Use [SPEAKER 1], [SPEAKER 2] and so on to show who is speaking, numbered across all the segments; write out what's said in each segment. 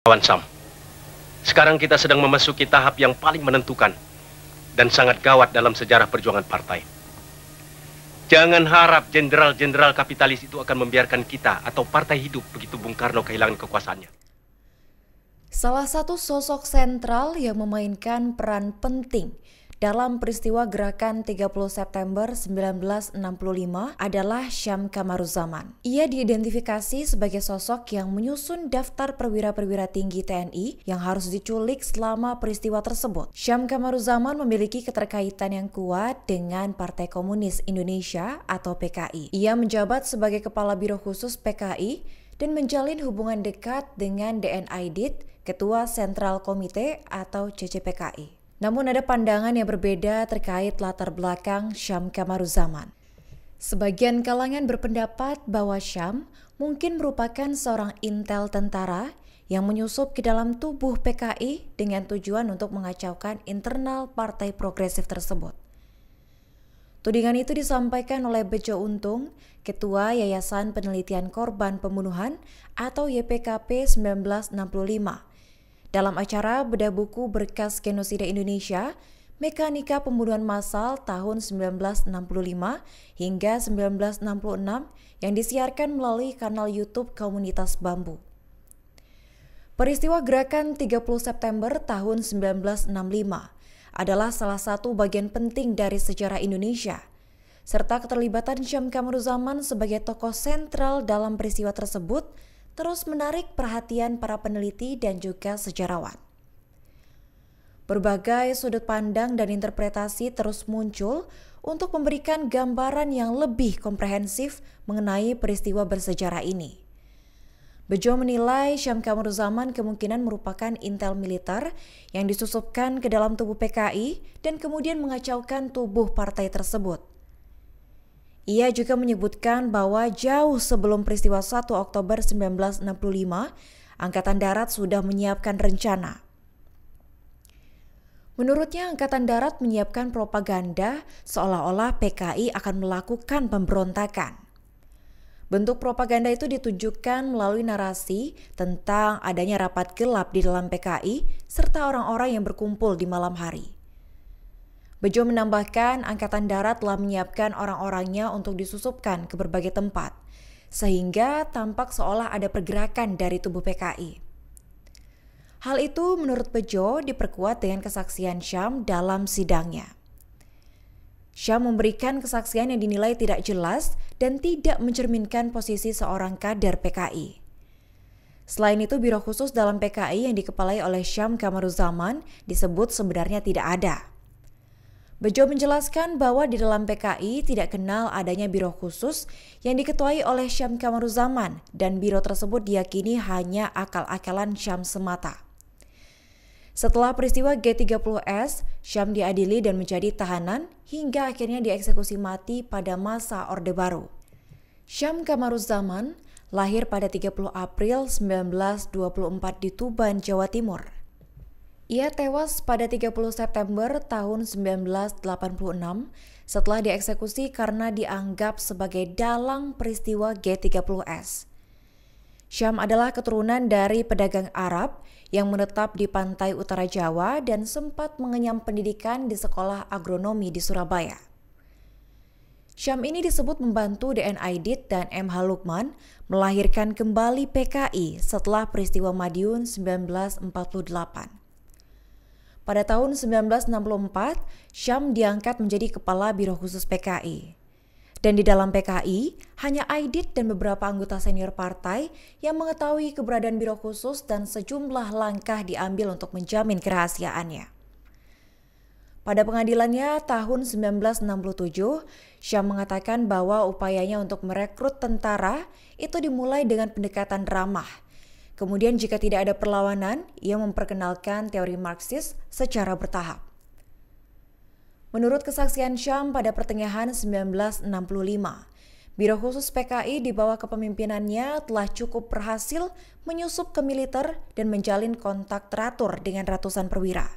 [SPEAKER 1] Kawan Sam, sekarang kita sedang memasuki tahap yang paling menentukan dan sangat gawat dalam sejarah perjuangan partai. Jangan harap jenderal-jenderal kapitalis itu akan membiarkan kita atau partai hidup begitu Bung Karno kehilangan kekuasaannya.
[SPEAKER 2] Salah satu sosok sentral yang memainkan peran penting dalam peristiwa gerakan 30 September 1965 adalah Syam Kamaruzaman. Ia diidentifikasi sebagai sosok yang menyusun daftar perwira-perwira tinggi TNI yang harus diculik selama peristiwa tersebut. Syam Kamaruzaman memiliki keterkaitan yang kuat dengan Partai Komunis Indonesia atau PKI. Ia menjabat sebagai Kepala Biro Khusus PKI dan menjalin hubungan dekat dengan DN Aidit, Ketua Sentral Komite atau CCPKI. Namun ada pandangan yang berbeda terkait latar belakang Syam Kamaruzaman. Sebagian kalangan berpendapat bahwa Syam mungkin merupakan seorang intel tentara yang menyusup ke dalam tubuh PKI dengan tujuan untuk mengacaukan internal partai progresif tersebut. Tudingan itu disampaikan oleh Bejo Untung, Ketua Yayasan Penelitian Korban Pembunuhan atau YPKP 1965. Dalam acara bedah buku berkas genosida Indonesia, Mekanika Pembunuhan Massal tahun 1965 hingga 1966 yang disiarkan melalui kanal YouTube Komunitas Bambu. Peristiwa gerakan 30 September tahun 1965 adalah salah satu bagian penting dari sejarah Indonesia, serta keterlibatan Syam Kamaruzaman sebagai tokoh sentral dalam peristiwa tersebut terus menarik perhatian para peneliti dan juga sejarawan. Berbagai sudut pandang dan interpretasi terus muncul untuk memberikan gambaran yang lebih komprehensif mengenai peristiwa bersejarah ini. Bejo menilai Syam Kamaruzaman kemungkinan merupakan intel militer yang disusupkan ke dalam tubuh PKI dan kemudian mengacaukan tubuh partai tersebut. Ia juga menyebutkan bahwa jauh sebelum peristiwa 1 Oktober 1965, Angkatan Darat sudah menyiapkan rencana. Menurutnya, Angkatan Darat menyiapkan propaganda seolah-olah PKI akan melakukan pemberontakan. Bentuk propaganda itu ditunjukkan melalui narasi tentang adanya rapat gelap di dalam PKI serta orang-orang yang berkumpul di malam hari. Bejo menambahkan Angkatan Darat telah menyiapkan orang-orangnya untuk disusupkan ke berbagai tempat, sehingga tampak seolah ada pergerakan dari tubuh PKI. Hal itu menurut Bejo diperkuat dengan kesaksian Syam dalam sidangnya. Syam memberikan kesaksian yang dinilai tidak jelas dan tidak mencerminkan posisi seorang kader PKI. Selain itu, Biro Khusus dalam PKI yang dikepalai oleh Syam Kamaruzaman disebut sebenarnya tidak ada. Bejo menjelaskan bahwa di dalam PKI tidak kenal adanya biro khusus yang diketuai oleh Syam Kamaruzaman dan biro tersebut diyakini hanya akal-akalan Syam semata. Setelah peristiwa G30S, Syam diadili dan menjadi tahanan hingga akhirnya dieksekusi mati pada masa Orde Baru. Syam Kamaruzaman lahir pada 30 April 1924 di Tuban, Jawa Timur. Ia tewas pada 30 September tahun 1986 setelah dieksekusi karena dianggap sebagai dalang peristiwa G30S. Syam adalah keturunan dari pedagang Arab yang menetap di pantai utara Jawa dan sempat mengenyam pendidikan di sekolah agronomi di Surabaya. Syam ini disebut membantu DN Aidit dan MH Lukman melahirkan kembali PKI setelah peristiwa Madiun 1948. Pada tahun 1964, Syam diangkat menjadi Kepala Biro Khusus PKI. Dan di dalam PKI, hanya Aidit dan beberapa anggota senior partai yang mengetahui keberadaan Biro Khusus dan sejumlah langkah diambil untuk menjamin kerahasiaannya. Pada pengadilannya tahun 1967, Syam mengatakan bahwa upayanya untuk merekrut tentara itu dimulai dengan pendekatan ramah. Kemudian jika tidak ada perlawanan, ia memperkenalkan teori Marxis secara bertahap. Menurut kesaksian Syam pada pertengahan 1965, Biro Khusus PKI di bawah kepemimpinannya telah cukup berhasil menyusup ke militer dan menjalin kontak teratur dengan ratusan perwira.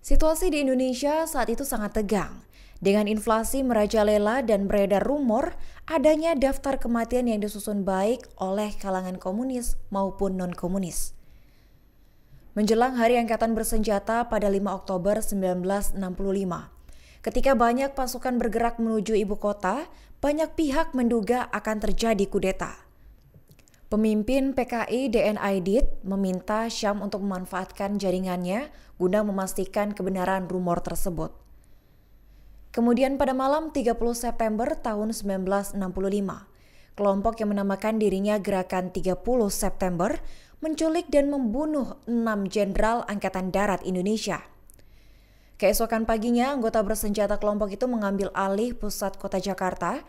[SPEAKER 2] Situasi di Indonesia saat itu sangat tegang. Dengan inflasi merajalela dan beredar rumor adanya daftar kematian yang disusun baik oleh kalangan komunis maupun non-komunis. menjelang Hari Angkatan Bersenjata pada 5 Oktober 1965. Ketika banyak pasukan bergerak menuju ibu kota, banyak pihak menduga akan terjadi kudeta. Pemimpin PKI DN Aidit meminta Syam untuk memanfaatkan jaringannya guna memastikan kebenaran rumor tersebut. Kemudian pada malam 30 September tahun 1965, kelompok yang menamakan dirinya Gerakan 30 September menculik dan membunuh 6 jenderal Angkatan Darat Indonesia. Keesokan paginya, anggota bersenjata kelompok itu mengambil alih pusat kota Jakarta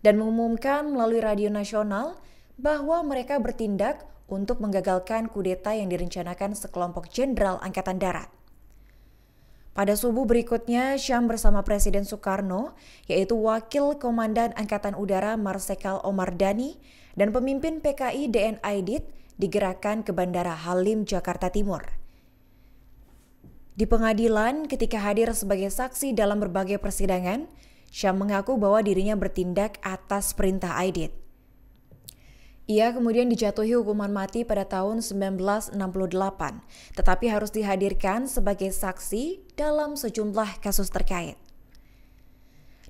[SPEAKER 2] dan mengumumkan melalui radio nasional bahwa mereka bertindak untuk menggagalkan kudeta yang direncanakan sekelompok jenderal Angkatan Darat. Pada subuh berikutnya, Syam bersama Presiden Soekarno, yaitu Wakil Komandan Angkatan Udara Marsikal Omar Dhani, dan pemimpin PKI DN Aidit digerakkan ke Bandara Halim, Jakarta Timur. Di pengadilan, ketika hadir sebagai saksi dalam berbagai persidangan, Syam mengaku bahwa dirinya bertindak atas perintah Aidit. Ia kemudian dijatuhi hukuman mati pada tahun 1968, tetapi harus dihadirkan sebagai saksi dalam sejumlah kasus terkait.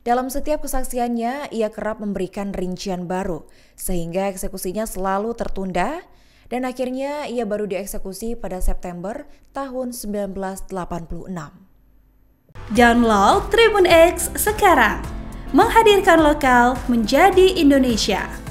[SPEAKER 2] Dalam setiap kesaksiannya, ia kerap memberikan rincian baru, sehingga eksekusinya selalu tertunda, dan akhirnya ia baru dieksekusi pada September tahun 1986.
[SPEAKER 3] Download Tribun X sekarang, menghadirkan lokal menjadi Indonesia.